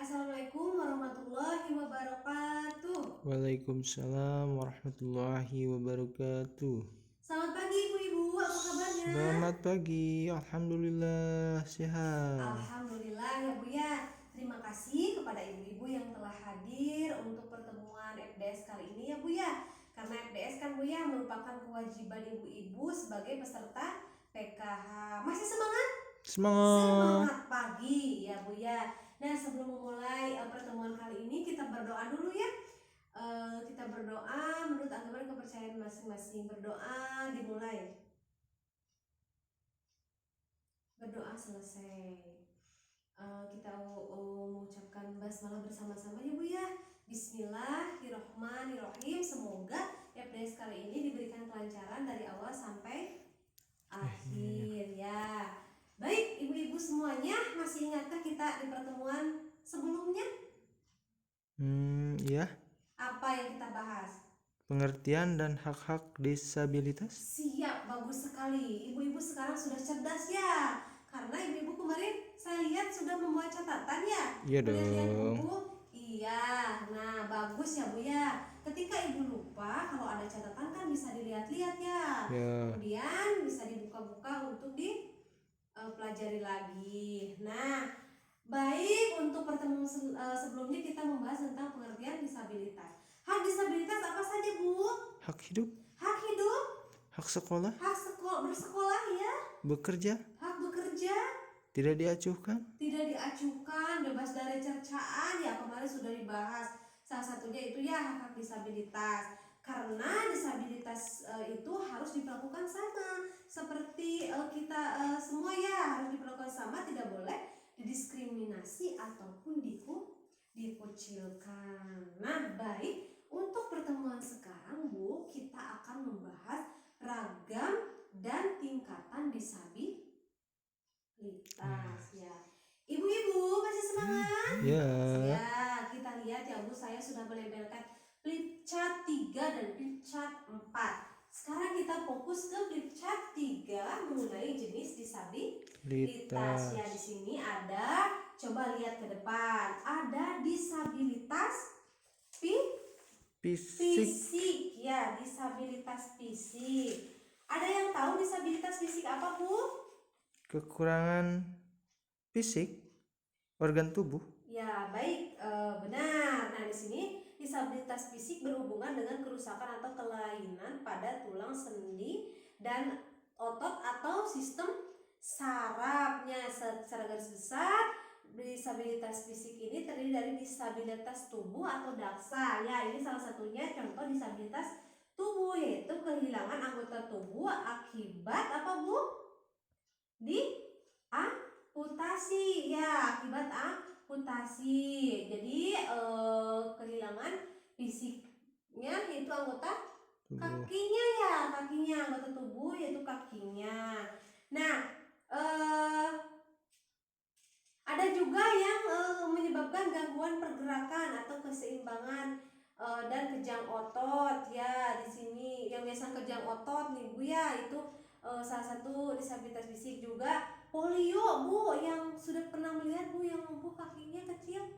Assalamualaikum warahmatullahi wabarakatuh. Waalaikumsalam warahmatullahi wabarakatuh. Selamat pagi ibu-ibu, apa kabarnya? Selamat pagi, alhamdulillah sehat. Alhamdulillah ya Bu ya. Terima kasih kepada ibu-ibu yang telah hadir untuk pertemuan FDS kali ini ya Bu ya. Karena FDS kan Bu ya merupakan kewajiban ibu-ibu sebagai peserta PKH. Masih semangat? Semangat. Semangat pagi ya Bu ya. Nah, sebelum memulai pertemuan kali ini kita berdoa dulu ya. Kita berdoa menurut agama dan kepercayaan masing-masing. Berdoa dimulai. Berdoa selesai. Kita mengucapkan basmalah bersama-sama ya Bu ya. Bismillahirrohmanirrohim. Semoga FDS kali ini diberikan kelancaran dari awal sampai akhir ya. Baik ibu-ibu semuanya, masih ingatkah kita di pertemuan sebelumnya? Ya. Apa yang kita bahas? Pengertian dan hak-hak disabilitas. Siap, bagus sekali. Ibu-ibu sekarang sudah cerdas ya. Karena ibu-ibu kemarin saya lihat sudah membuat catatan ya. Iya Lihat-lihat dong. buku. Iya, nah bagus ya Bu ya. Ketika ibu lupa, kalau ada catatan kan bisa dilihat-lihat ya. Ya. Kemudian bisa dibuka-buka untuk dipelajari lagi. Nah, baik, untuk pertemuan sebelumnya kita membahas tentang pengertian disabilitas. Hak disabilitas apa saja Bu? Hak hidup, Hak hidup, hak sekolah, hak bersekolah ya, bekerja, hak bekerja, tidak diacuhkan, tidak diacuhkan, bebas dari cercaan ya, kemarin sudah dibahas. Salah satunya itu ya hak disabilitas. Karena disabilitas itu harus diperlakukan sama seperti kita semua ya, harus diperlakukan sama, tidak boleh didiskriminasi ataupun dikucilkan. Nah, baik, untuk pertemuan sekarang Bu, kita akan membahas ragam dan tingkatan disabilitas ya. Ibu-ibu masih semangat? ya. Ya, kita lihat ya Bu, saya sudah melempelkan flip chart 3 dan flip chart 4. Sekarang kita fokus ke flip chart 3 mengenai jenis disabilitas. Ya, di sini ada, coba lihat ke depan, ada disabilitas fisik ya, disabilitas fisik. Ada yang tahu disabilitas fisik apa Bu? Kekurangan fisik organ tubuh. Ya, baik, benar. Nah, di sini disabilitas fisik berhubungan dengan kerusakan atau kelainan pada tulang, sendi, dan otot atau sistem sarafnya. Secara garis besar, disabilitas fisik ini terdiri dari disabilitas tubuh atau daksa. Ya, ini salah satunya contoh disabilitas tubuh, yaitu kehilangan anggota tubuh akibat apa Bu? Amputasi ya, akibat amputasi. Jadi kehilangan fisiknya yaitu anggota kakinya ya, anggota tubuh yaitu kakinya. Nah, ada juga yang menyebabkan gangguan pergerakan atau keseimbangan dan kejang otot ya. Di sini yang biasa kejang otot nih Bu ya, itu salah satu disabilitas fisik. Juga polio Bu, yang sudah pernah melihat Bu yang lumpuh kakinya kecil.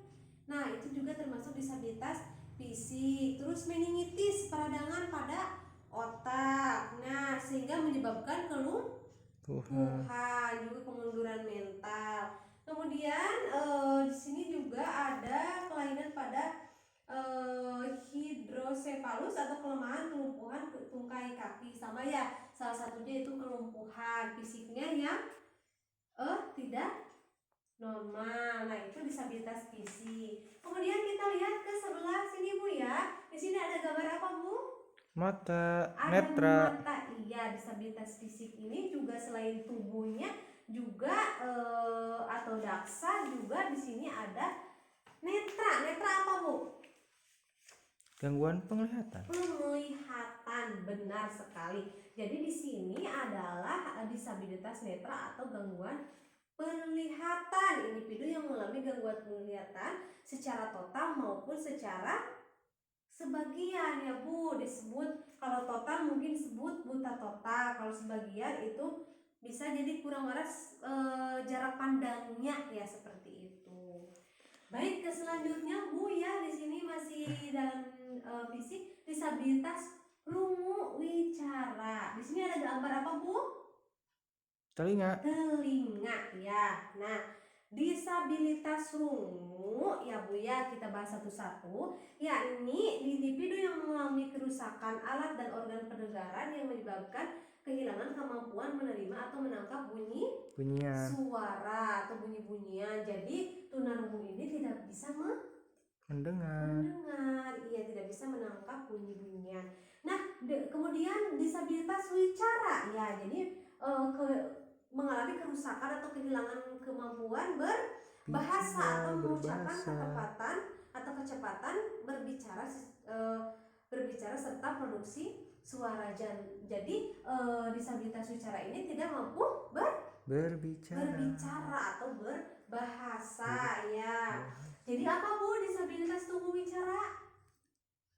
Nah, itu juga termasuk disabilitas fisik. Terus meningitis, peradangan pada otak. Nah, sehingga menyebabkan kelumpuhan, juga kemunduran mental. Kemudian di sini juga ada kelainan pada hidrosefalus atau kelumpuhan tungkai kaki, sama ya, salah satunya itu kelumpuhan fisiknya yang tidak normal. Nah, itu disabilitas fisik. Kemudian kita lihat ke sebelah sini Bu ya. Di sini ada gambar apa Bu? Mata, Ada netra. Mata, iya. Disabilitas fisik ini juga selain tubuhnya juga atau daksa, juga di sini ada netra. Netra apa Bu? Gangguan penglihatan. Penglihatan, benar sekali. Jadi di sini adalah disabilitas netra atau gangguan penglihatan. Individu yang mengalami gangguan penglihatan secara total maupun secara sebagian ya Bu. Disebut, kalau total mungkin disebut buta total, kalau sebagian itu bisa jadi kurang waras jarak pandangnya ya, seperti itu. Baik, ke selanjutnya Bu ya, di sini masih dalam fisik disabilitas rungu wicara. Di sini ada gambar apa Bu? Telinga. Telinga ya. Nah, disabilitas rungu ya Bu ya, kita bahas satu-satu, yakni individu yang mengalami kerusakan alat dan organ pendengaran yang menyebabkan kehilangan kemampuan menerima atau menangkap Bunyian. suara atau bunyi-bunyian. Jadi tunarungu ini tidak bisa Mendengar. ia tidak bisa menangkap bunyi-bunyian. Nah, kemudian disabilitas wicara ya, jadi mengalami kerusakan atau kehilangan kemampuan berbahasa atau mengucapkan ketepatan atau kecepatan berbicara serta produksi suara. Jadi disabilitas wicara ini tidak mampu berbicara atau berbahasa ya. Jadi apa Bu disabilitas tunggu wicara?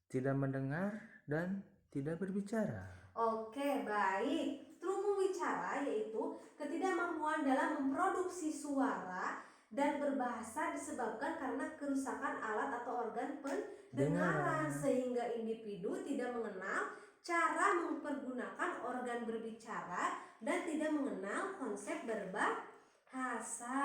Tidak mendengar dan tidak berbicara. Oke, baik. Tunggu wicara yaitu ketidakmampuan dalam memproduksi suara dan berbahasa disebabkan karena kerusakan alat atau organ pendengaran sehingga individu tidak mengenal cara mempergunakan organ berbicara dan tidak mengenal konsep berbahasa.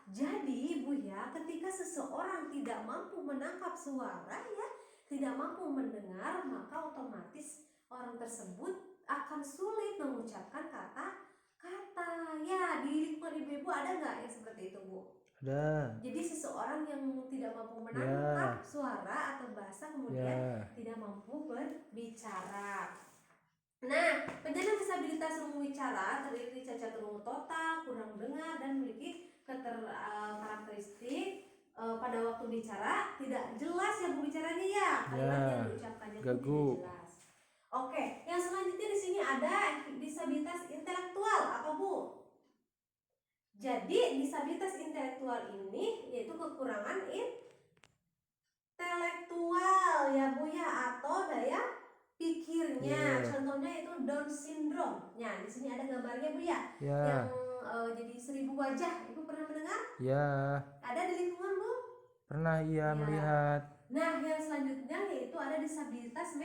Jadi Bu ya, ketika seseorang tidak mampu menangkap suara ya, tidak mampu mendengar, maka otomatis orang tersebut akan sulit mengucapkan kata-kata ya. Di lingkungan ibu-ibu ada nggak yang seperti itu Bu? Ada. Jadi seseorang yang tidak mampu menangkap suara atau bahasa kemudian tidak mampu berbicara. Nah, penyandang disabilitas rungu wicara terdiri cacat rungu total, kurang dengar, dan memiliki karakteristik pada waktu bicara tidak jelas ya Bu bicaranya ya, kalimat yang diucapkannya pun tidak jelas. Oke, yang selanjutnya di sini ada disabilitas intelektual apa Bu? Jadi disabilitas intelektual ini yaitu kekurangan intelektual ya Bu ya, atau daya pikirnya. Contohnya itu Down syndrome. Nah, di sini ada gambarnya Bu ya. Yang jadi 1000 wajah. Ibu pernah mendengar? Ya. Ada di lingkungan Bu? Pernah melihat. Nah, yang selanjutnya yaitu ada disabilitas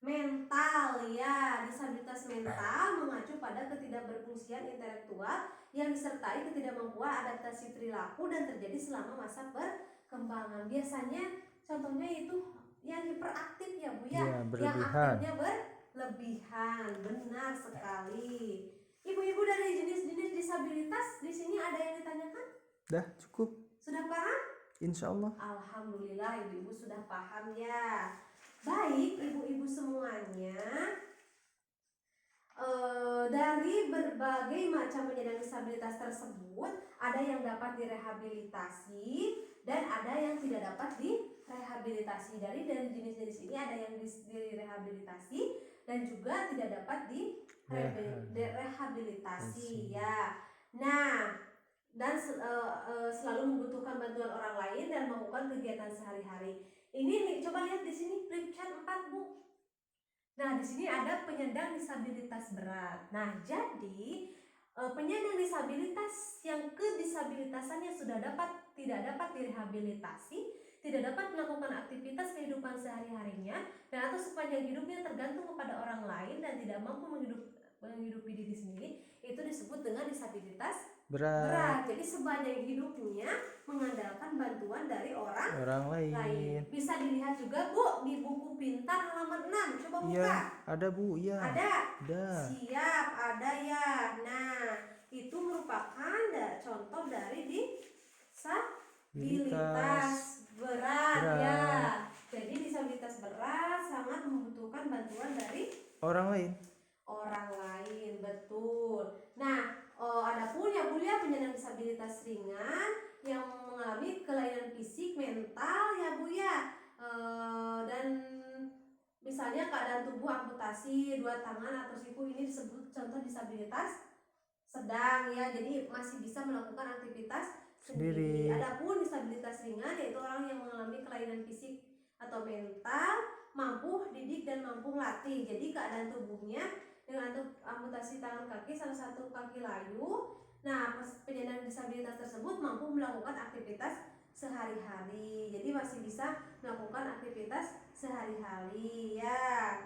mental ya. Disabilitas mental mengacu pada ketidakberfungsian intelektual yang disertai ketidakmampuan adaptasi perilaku dan terjadi selama masa perkembangan. Biasanya contohnya itu yang hiperaktif ya Bu ya, yang aktifnya berlebihan. Benar sekali. Ibu-ibu dari jenis-jenis disabilitas di sini ada yang ditanyakan? Dah cukup. Sudah paham? Insya Allah. Alhamdulillah ibu-ibu sudah paham ya. Baik ibu-ibu semuanya, dari berbagai macam penyandang disabilitas tersebut ada yang dapat direhabilitasi dan ada yang tidak dapat direhabilitasi. Dari jenis-jenis ini ada yang direhabilitasi dan juga tidak dapat direhabilitasi ya. Nah, dan selalu membutuhkan bantuan orang lain dan melakukan kegiatan sehari-hari. Ini nih, coba lihat di sini flip chart 4 Bu. Nah, di sini ada penyandang disabilitas berat. Nah, jadi penyandang disabilitas yang kedisabilitasannya sudah tidak dapat direhabilitasi, tidak dapat melakukan aktivitas kehidupan sehari-harinya, dan atau sepanjang hidupnya tergantung kepada orang lain dan tidak mampu menghidupi diri sendiri, itu disebut dengan disabilitas berat. Jadi sepanjang hidupnya mengandalkan bantuan dari orang lain. Bisa dilihat juga Bu di buku pintar halaman 6. Coba buka. Iya, ada Bu, ya. Ada. Siap, ada ya. Nah, itu merupakan contoh dari disabilitas berat ya. Jadi disabilitas berat sangat membutuhkan bantuan dari orang lain, betul. Nah, adapun ya Bu ya, penyandang disabilitas ringan yang mengalami kelainan fisik, mental ya Bu ya, dan misalnya keadaan tubuh amputasi 2 tangan atau siku, ini disebut contoh disabilitas sedang ya, jadi masih bisa melakukan aktivitas sendiri. Adapun disabilitas ringan yaitu orang yang mengalami kelainan fisik atau mental, mampu didik dan mampu latih. Jadi keadaan tubuhnya dengan amputasi tangan kaki, salah satu kaki layu. Nah, penyandang disabilitas tersebut mampu melakukan aktivitas sehari-hari. Jadi masih bisa melakukan aktivitas sehari-hari ya.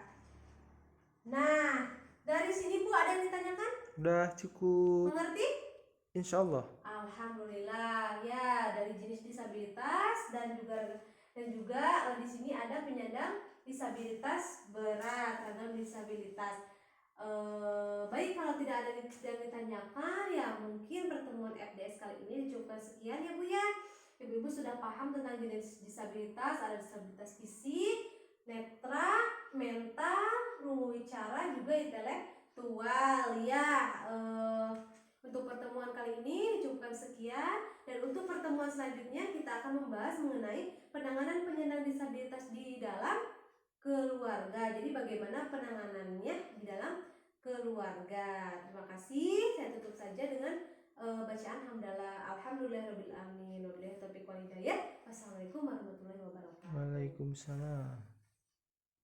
Nah, dari sini Bu ada yang ditanyakan? Udah cukup. Mengerti? Insya Allah. Alhamdulillah ya, dari jenis disabilitas dan juga di sini ada penyandang disabilitas berat, penyandang disabilitas. Baik, kalau tidak ada yang ditanyakan ya mungkin pertemuan FDS kali ini cukupkan sekian ya Bu ya. Ibu-ibu sudah paham tentang jenis disabilitas, ada disabilitas fisik, netra, mental, wicara, juga intelektual ya. Untuk pertemuan kali ini cukupkan sekian, dan untuk pertemuan selanjutnya kita akan membahas mengenai penanganan penyandang disabilitas di dalam keluarga. Jadi bagaimana penanganannya di dalam keluarga. Terima kasih. Saya tutup saja dengan bacaan hamdalah. Alhamdulillahirabbil alamin. Wabillahi taufiq wal hidayah. Wassalamualaikum warahmatullahi wabarakatuh. Waalaikumsalam.